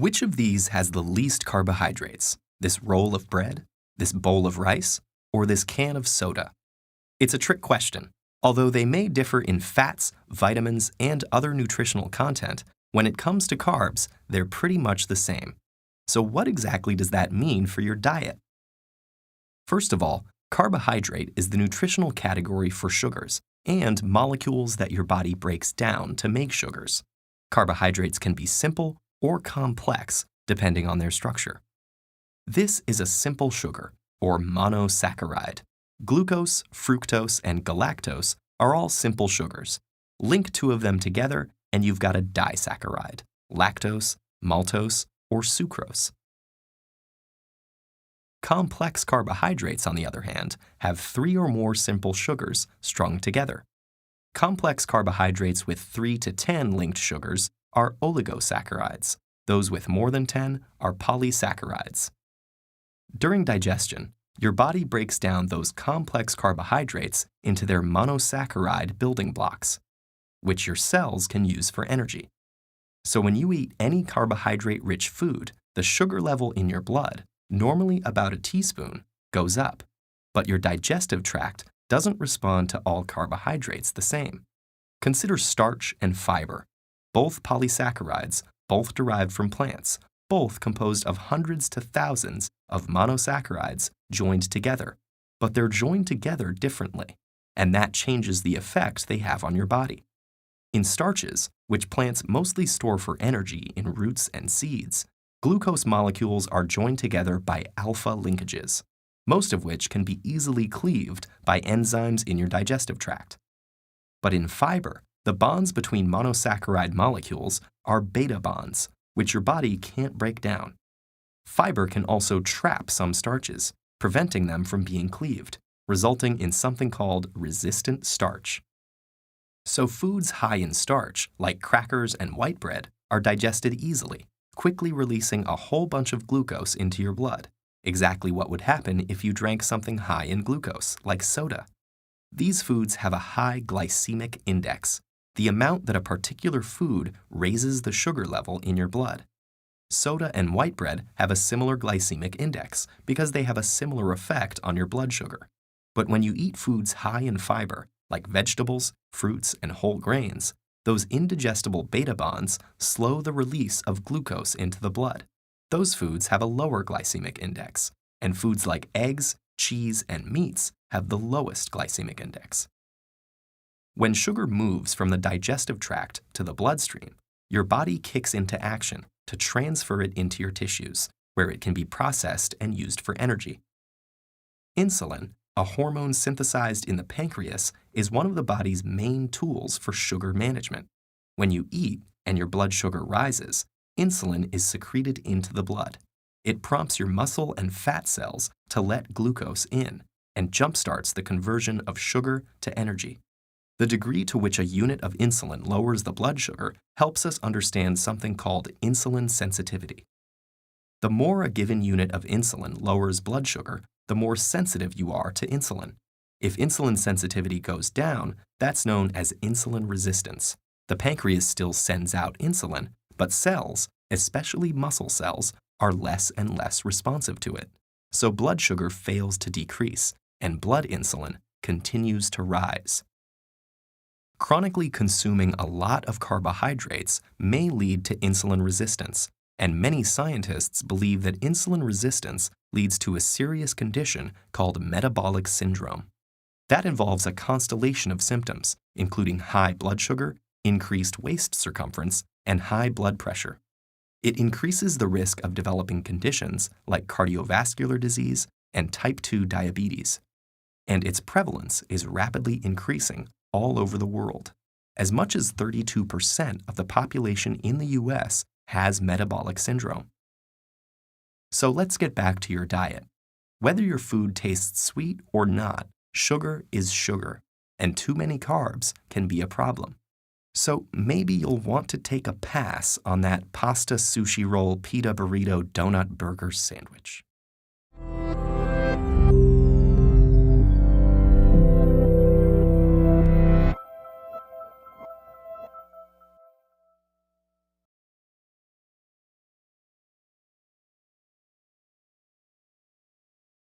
Which of these has the least carbohydrates? This roll of bread, this bowl of rice, or this can of soda? It's a trick question. Although they may differ in fats, vitamins, and other nutritional content, when it comes to carbs, they're pretty much the same. So what exactly does that mean for your diet? First of all, carbohydrate is the nutritional category for sugars and molecules that your body breaks down to make sugars. Carbohydrates can be simple or complex, depending on their structure. This is a simple sugar, or monosaccharide. Glucose, fructose, and galactose are all simple sugars. Link two of them together, and you've got a disaccharide, lactose, maltose, or sucrose. Complex carbohydrates, on the other hand, have 3 or more simple sugars strung together. Complex carbohydrates with 3 to 10 linked sugars are oligosaccharides. Those with more than 10 are polysaccharides. During digestion, your body breaks down those complex carbohydrates into their monosaccharide building blocks, which your cells can use for energy. So when you eat any carbohydrate-rich food, the sugar level in your blood, normally about a teaspoon, goes up, but your digestive tract doesn't respond to all carbohydrates the same. Consider starch and fiber, both polysaccharides, both derived from plants, both composed of hundreds to thousands of monosaccharides joined together, but they're joined together differently, and that changes the effect they have on your body. In starches, which plants mostly store for energy in roots and seeds, glucose molecules are joined together by alpha linkages, most of which can be easily cleaved by enzymes in your digestive tract. But in fiber, the bonds between monosaccharide molecules are beta bonds, which your body can't break down. Fiber can also trap some starches, preventing them from being cleaved, resulting in something called resistant starch. So foods high in starch, like crackers and white bread, are digested easily, quickly releasing a whole bunch of glucose into your blood, exactly what would happen if you drank something high in glucose, like soda. These foods have a high glycemic index, the amount that a particular food raises the sugar level in your blood. Soda and white bread have a similar glycemic index because they have a similar effect on your blood sugar. But when you eat foods high in fiber, like vegetables, fruits, and whole grains, those indigestible beta bonds slow the release of glucose into the blood. Those foods have a lower glycemic index, and foods like eggs, cheese, and meats have the lowest glycemic index. When sugar moves from the digestive tract to the bloodstream, your body kicks into action to transfer it into your tissues, where it can be processed and used for energy. Insulin, a hormone synthesized in the pancreas, is one of the body's main tools for sugar management. When you eat and your blood sugar rises, insulin is secreted into the blood. It prompts your muscle and fat cells to let glucose in and jumpstarts the conversion of sugar to energy. The degree to which a unit of insulin lowers the blood sugar helps us understand something called insulin sensitivity. The more a given unit of insulin lowers blood sugar, the more sensitive you are to insulin. If insulin sensitivity goes down, that's known as insulin resistance. The pancreas still sends out insulin, but cells, especially muscle cells, are less and less responsive to it. So blood sugar fails to decrease, and blood insulin continues to rise. Chronically consuming a lot of carbohydrates may lead to insulin resistance, and many scientists believe that insulin resistance leads to a serious condition called metabolic syndrome. That involves a constellation of symptoms, including high blood sugar, increased waist circumference, and high blood pressure. It increases the risk of developing conditions like cardiovascular disease and type 2 diabetes. And its prevalence is rapidly increasing all over the world. As much as 32% of the population in the US has metabolic syndrome. So let's get back to your diet. Whether your food tastes sweet or not, sugar is sugar, and too many carbs can be a problem. So maybe you'll want to take a pass on that pasta, sushi roll, pita burrito, donut burger sandwich.